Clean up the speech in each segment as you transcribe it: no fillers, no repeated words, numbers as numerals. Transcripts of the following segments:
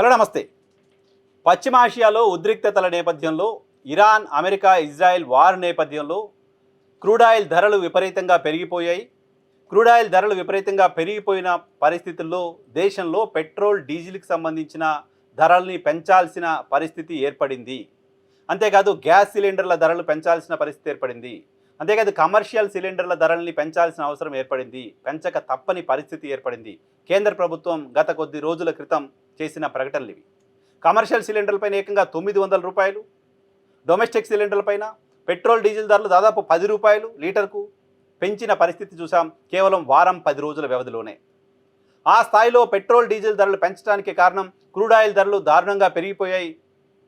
Hello నమస్తే. పశ్చిమాసియాలో ఉద్రిక్తతల నేపథ్యంలో ఇరాన్, అమెరికా, ఇజ్రాయెల్ వార్ నేపథ్యంలో క్రూడ్ ఆయిల్ ధరలు విపరీతంగా పెరిగిపోయాయి. క్రూడ్ ఆయిల్ ధరలు విపరీతంగా పెరిగిపోయిన పరిస్థితుల్లో దేశంలో పెట్రోల్, డీజిల్కి సంబంధించిన ధరల్ని పెంచాల్సిన పరిస్థితి ఏర్పడింది. అంతేకాదు గ్యాస్ సిలిండర్ల ధరలు పెంచాల్సిన పరిస్థితి ఏర్పడింది. అంతేకాదు కమర్షియల్ సిలిండర్ల ధరల్ని పెంచాల్సిన అవసరం ఏర్పడింది. పెంచక తప్పని పరిస్థితి ఏర్పడింది. కేంద్ర ప్రభుత్వం గత కొద్ది రోజుల క్రితం చేసిన ప్రకటనలు ఇవి. కమర్షియల్ సిలిండర్లపైన ఏకంగా 900 రూపాయలు, డొమెస్టిక్ సిలిండర్లపైన పెట్రోల్, డీజిల్ ధరలు దాదాపు 10 రూపాయలు లీటర్కు పెంచిన పరిస్థితి చూసాం కేవలం వారం 10 రోజుల వ్యవధిలోనే. ఆ స్థాయిలో పెట్రోల్, డీజిల్ ధరలు పెంచడానికి కారణం క్రూడ్ ఆయిల్ ధరలు దారుణంగా పెరిగిపోయాయి.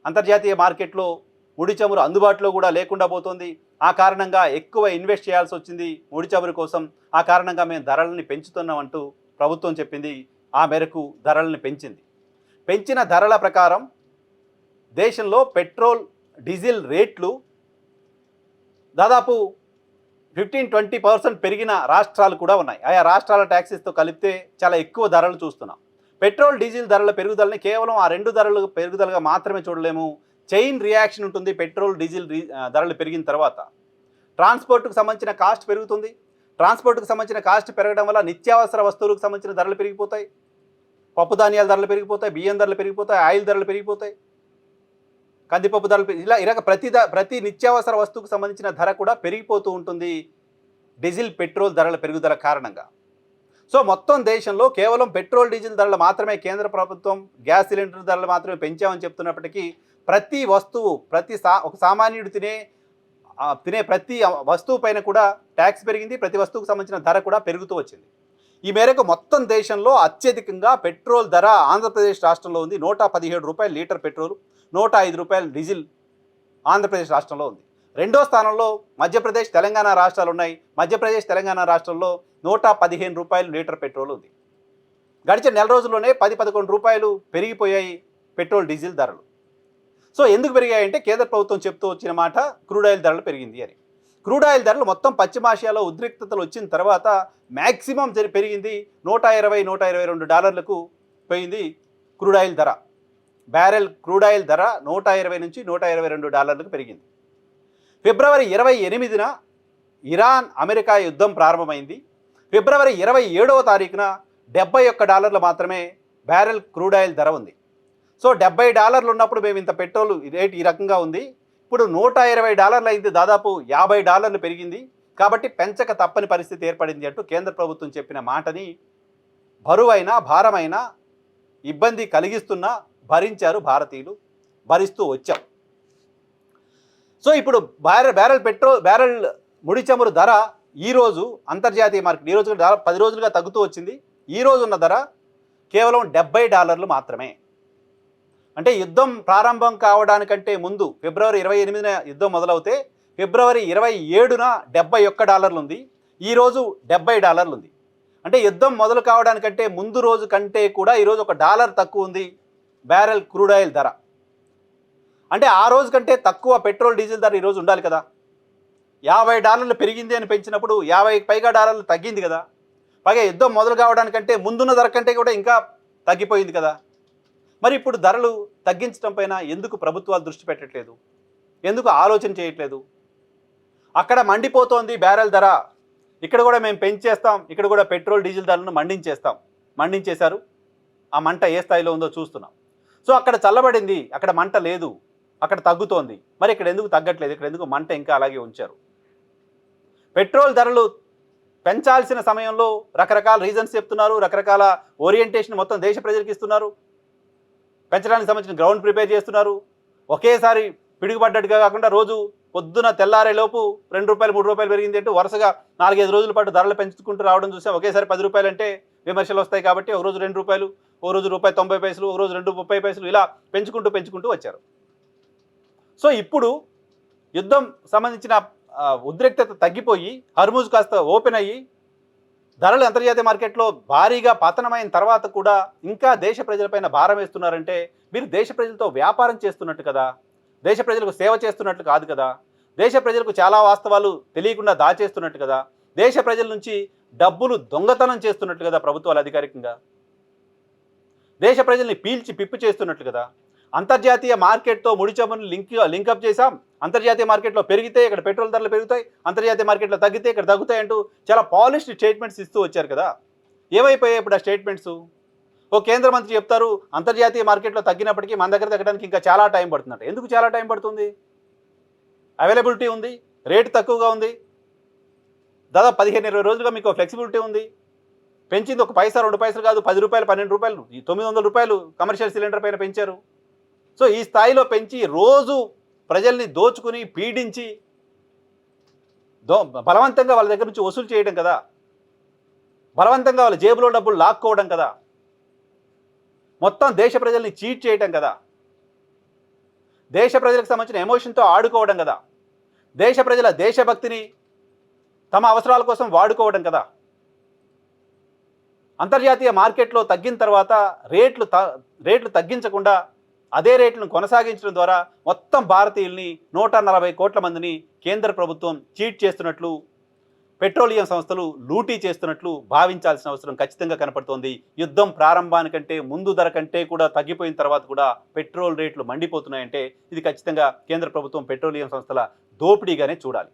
అంతర్జాతీయ మార్కెట్లో ముడి చమురు అందుబాటులో కూడా లేకుండా పోతుంది. ఆ కారణంగా ఎక్కువ ఇన్వెస్ట్ చేయాల్సి వచ్చింది ముడి చమురు కోసం. ఆ కారణంగా మేము ధరలని పెంచుతున్నామంటూ ప్రభుత్వం చెప్పింది. ఆ మేరకు ధరలను పెంచింది. పెంచిన ధరల ప్రకారం దేశంలో పెట్రోల్, డీజిల్ రేట్లు దాదాపు 15-20% పెరిగిన రాష్ట్రాలు కూడా ఉన్నాయి. ఆయా రాష్ట్రాల ట్యాక్సెస్తో కలిపితే చాలా ఎక్కువ ధరలు చూస్తున్నాం. పెట్రోల్, డీజిల్ ధరల పెరుగుదలని కేవలం ఆ రెండు ధరలు పెరుగుదలగా మాత్రమే చూడలేము. చైన్ రియాక్షన్ ఉంటుంది. పెట్రోల్, డీజిల్ ధరలు పెరిగిన తర్వాత ట్రాన్స్పోర్ట్కు సంబంధించిన కాస్ట్ పెరుగుతుంది. ట్రాన్స్పోర్ట్కు సంబంధించిన కాస్ట్ పెరగడం వల్ల నిత్యావసర వస్తువులకు సంబంధించిన ధరలు పెరిగిపోతాయి. పప్పు ధాన్యాల ధరలు పెరిగిపోతాయి, బియ్యం ధరలు పెరిగిపోతాయి, ఆయిల్ ధరలు పెరిగిపోతాయి, కందిపప్పు ధరలు ఇలా ప్రతి నిత్యావసర వస్తువుకు సంబంధించిన ధర కూడా పెరిగిపోతూ ఉంటుంది డీజిల్, పెట్రోల్ ధరల పెరుగుదల కారణంగా. సో మొత్తం దేశంలో కేవలం పెట్రోల్, డీజిల్ ధరలు మాత్రమే కేంద్ర ప్రభుత్వం గ్యాస్ సిలిండర్ ధరలు మాత్రమే పెంచామని చెప్తున్నప్పటికీ ప్రతి వస్తువు, ఒక సామాన్యుడు తినే ప్రతి వస్తువు పైన కూడా ట్యాక్స్ పెరిగింది. ప్రతి వస్తువుకు సంబంధించిన ధర కూడా పెరుగుతూ వచ్చింది. ఈ మేరకు మొత్తం దేశంలో అత్యధికంగా పెట్రోల్ ధర ఆంధ్రప్రదేశ్ రాష్ట్రంలో ఉంది. 117 రూపాయలు లీటర్ పెట్రోల్, 105 రూపాయలు డీజిల్ ఆంధ్రప్రదేశ్ రాష్ట్రంలో ఉంది. రెండో స్థానంలో మధ్యప్రదేశ్, తెలంగాణ రాష్ట్రాలు ఉన్నాయి. మధ్యప్రదేశ్, తెలంగాణ రాష్ట్రంలో 115 రూపాయలు లీటర్ పెట్రోల్ ఉంది. గడిచిన నెల రోజుల్లోనే 10-11 రూపాయలు పెరిగిపోయాయి పెట్రోల్, డీజిల్ ధరలు. సో ఎందుకు పెరిగాయంటే కేంద్ర ప్రభుత్వం చెప్తూ వచ్చిన మాట క్రూడ్ ఆయిల్ ధరలు పెరిగింది అని. క్రూడ్ ఆయిల్ ధరలు మొత్తం పశ్చిమాసియాలో ఉద్రిక్తతలు వచ్చిన తర్వాత మ్యాక్సిమం పెరిగింది. $120-122 పోయింది క్రూడ్ ఆయిల్ ధర. బ్యారెల్ క్రూడ్ ఆయిల్ ధర 120 నుంచి $122 పెరిగింది. ఫిబ్రవరి 28న ఇరాన్, అమెరికా యుద్ధం ప్రారంభమైంది. ఫిబ్రవరి 27వ తారీఖున $71 మాత్రమే బ్యారెల్ క్రూడ్ ఆయిల్ ధర ఉంది. సో $70 ఉన్నప్పుడు మేము ఇంత పెట్రోల్ రేట్ ఈ రకంగా ఉంది. ఇప్పుడు $120 అయింది, దాదాపు $50 పెరిగింది. కాబట్టి పెంచక తప్పని పరిస్థితి ఏర్పడింది అంటూ కేంద్ర ప్రభుత్వం చెప్పిన మాటని బరువైన, భారమైన, ఇబ్బంది కలిగిస్తున్నా భరించారు భారతీయులు, భరిస్తూ వచ్చాం. సో ఇప్పుడు బ్యారెల్ ముడి చమురు ధర ఈరోజు అంతర్జాతీయ మార్కెట్ ఈరోజు 10 రోజులుగా తగ్గుతూ వచ్చింది. ఈరోజు ఉన్న ధర కేవలం $70 మాత్రమే. అంటే యుద్ధం ప్రారంభం కావడానికంటే ముందు ఫిబ్రవరి 28న యుద్ధం మొదలవుతే ఫిబ్రవరి 27న $71 ఉంది. ఈరోజు $70 ఉంది. అంటే యుద్ధం మొదలు కావడానికంటే ముందు రోజు కంటే కూడా ఈరోజు $1 తక్కువ ఉంది బ్యారెల్ క్రూడ్ ఆయిల్ ధర. అంటే ఆ రోజు కంటే తక్కువ పెట్రోల్, డీజిల్ ధర ఈరోజు ఉండాలి కదా. $50 పెరిగింది అని పెంచినప్పుడు $50 పైగా తగ్గింది కదా. పైగా యుద్ధం మొదలు కావడానికంటే ముందున్న ధర కంటే కూడా ఇంకా తగ్గిపోయింది కదా. మరి ఇప్పుడు ధరలు తగ్గించడం పైన ఎందుకు ప్రభుత్వాలు దృష్టి పెట్టట్లేదు? ఎందుకు ఆలోచన చేయట్లేదు? అక్కడ మండిపోతోంది బ్యారెల్ ధర, ఇక్కడ కూడా మేము పెంచేస్తాం, ఇక్కడ కూడా పెట్రోల్, డీజిల్ ధరలను మండించేశారు. ఆ మంట ఏ స్థాయిలో ఉందో చూస్తున్నాం. సో అక్కడ చల్లబడింది, అక్కడ మంట లేదు, అక్కడ తగ్గుతోంది. మరి ఇక్కడ ఎందుకు తగ్గట్లేదు? ఇక్కడ ఎందుకు మంట ఇంకా అలాగే ఉంచారు? పెట్రోల్ ధరలు పెంచాల్సిన సమయంలో రకరకాల రీజన్స్ చెప్తున్నారు, రకరకాల ఓరియంటేషన్ మొత్తం దేశ ప్రజలకు ఇస్తున్నారు. పెంచడానికి సంబంధించిన గ్రౌండ్ ప్రిపేర్ చేస్తున్నారు. ఒకేసారి పిడుగుపడ్డట్టుగా కాకుండా రోజు పొద్దున తెల్లారేలోపు $2-3 పెరిగింది అంటూ వరుసగా 4-5 రోజుల పాటు ధరలు పెంచుకుంటూ రావడం చూసాం. ఒకేసారి $10 అంటే విమర్శలు వస్తాయి కాబట్టి ఒక రోజు ₹2, ఒక రోజు ₹1.90, ఒక రోజు ₹2.30 ఇలా పెంచుకుంటూ వచ్చారు. సో ఇప్పుడు యుద్ధం సంబంధించిన ఉద్రిక్తత తగ్గిపోయి హర్ముజ్ కాస్త ఓపెన్ అయ్యి ధరలు అంతర్జాతీయ మార్కెట్లో భారీగా పతనమైన తర్వాత కూడా ఇంకా దేశ ప్రజలపైన భారం వేస్తున్నారంటే మీరు దేశ ప్రజలతో వ్యాపారం చేస్తున్నట్టు కదా, దేశ ప్రజలకు సేవ చేస్తున్నట్లు కాదు కదా, దేశ ప్రజలకు చాలా వాస్తవాలు తెలియకుండా దాచేస్తున్నట్టు కదా, దేశ ప్రజల నుంచి డబ్బులు దొంగతనం చేస్తున్నట్టు కదా ప్రభుత్వాలు అధికారికంగా. దేశ ప్రజల్ని పీల్చి పిప్పి చేస్తున్నట్లు కదా. అంతర్జాతీయ మార్కెట్తో ముడి చమురుని లింకప్ చేశాం. అంతర్జాతీయ మార్కెట్లో పెరిగితే ఇక్కడ పెట్రోల్ ధరలు పెరుగుతాయి, అంతర్జాతీయ మార్కెట్లో తగ్గితే ఇక్కడ తగ్గుతాయి అంటూ చాలా పాలిష్డ్ స్టేట్మెంట్స్ ఇస్తూ వచ్చారు కదా. ఏమైపోయాయి ఇప్పుడు ఆ స్టేట్మెంట్స్? ఓ కేంద్ర మంత్రి చెప్తారు అంతర్జాతీయ మార్కెట్లో తగ్గినప్పటికీ మన దగ్గర తగ్గడానికి ఇంకా చాలా టైం పడుతుందంట. ఎందుకు చాలా టైం పడుతుంది? అవైలబిలిటీ ఉంది, రేటు తక్కువగా ఉంది, దాదాపు 15-20 రోజులుగా మీకు ఫ్లెక్సిబిలిటీ ఉంది. పెంచింది ఒక పైసా 2 పైసలు కాదు, 10 రూపాయలు 12 రూపాయలు, 900 రూపాయలు కమర్షియల్ సిలిండర్ పైన పెంచారు. సో ఈ స్థాయిలో పెంచి రోజు ప్రజల్ని దోచుకుని పీడించి బలవంతంగా వాళ్ళ దగ్గర నుంచి వసూలు చేయడం కదా, బలవంతంగా వాళ్ళ జేబులో డబ్బులు లాక్కోవడం కదా, మొత్తం దేశ ప్రజల్ని చీట్ చేయడం కదా, దేశ ప్రజలకు సంబంధించిన ఎమోషన్తో ఆడుకోవడం కదా, దేశ ప్రజల దేశభక్తిని తమ అవసరాల కోసం వాడుకోవడం కదా. అంతర్జాతీయ మార్కెట్లో తగ్గిన తర్వాత రేట్లు తగ్గించకుండా అదే రేట్లను కొనసాగించడం ద్వారా మొత్తం భారతీయుల్ని 140 కోట్ల మందిని కేంద్ర ప్రభుత్వం చీట్ చేస్తున్నట్లు, పెట్రోలియం సంస్థలు లూటీ చేస్తున్నట్లు భావించాల్సిన అవసరం ఖచ్చితంగా కనపడుతోంది. యుద్ధం ప్రారంభానికంటే ముందు ధర కంటే కూడా తగ్గిపోయిన తర్వాత కూడా పెట్రోల్ రేట్లు మండిపోతున్నాయంటే ఇది ఖచ్చితంగా కేంద్ర ప్రభుత్వం పెట్రోలియం సంస్థల దోపిడీగానే చూడాలి.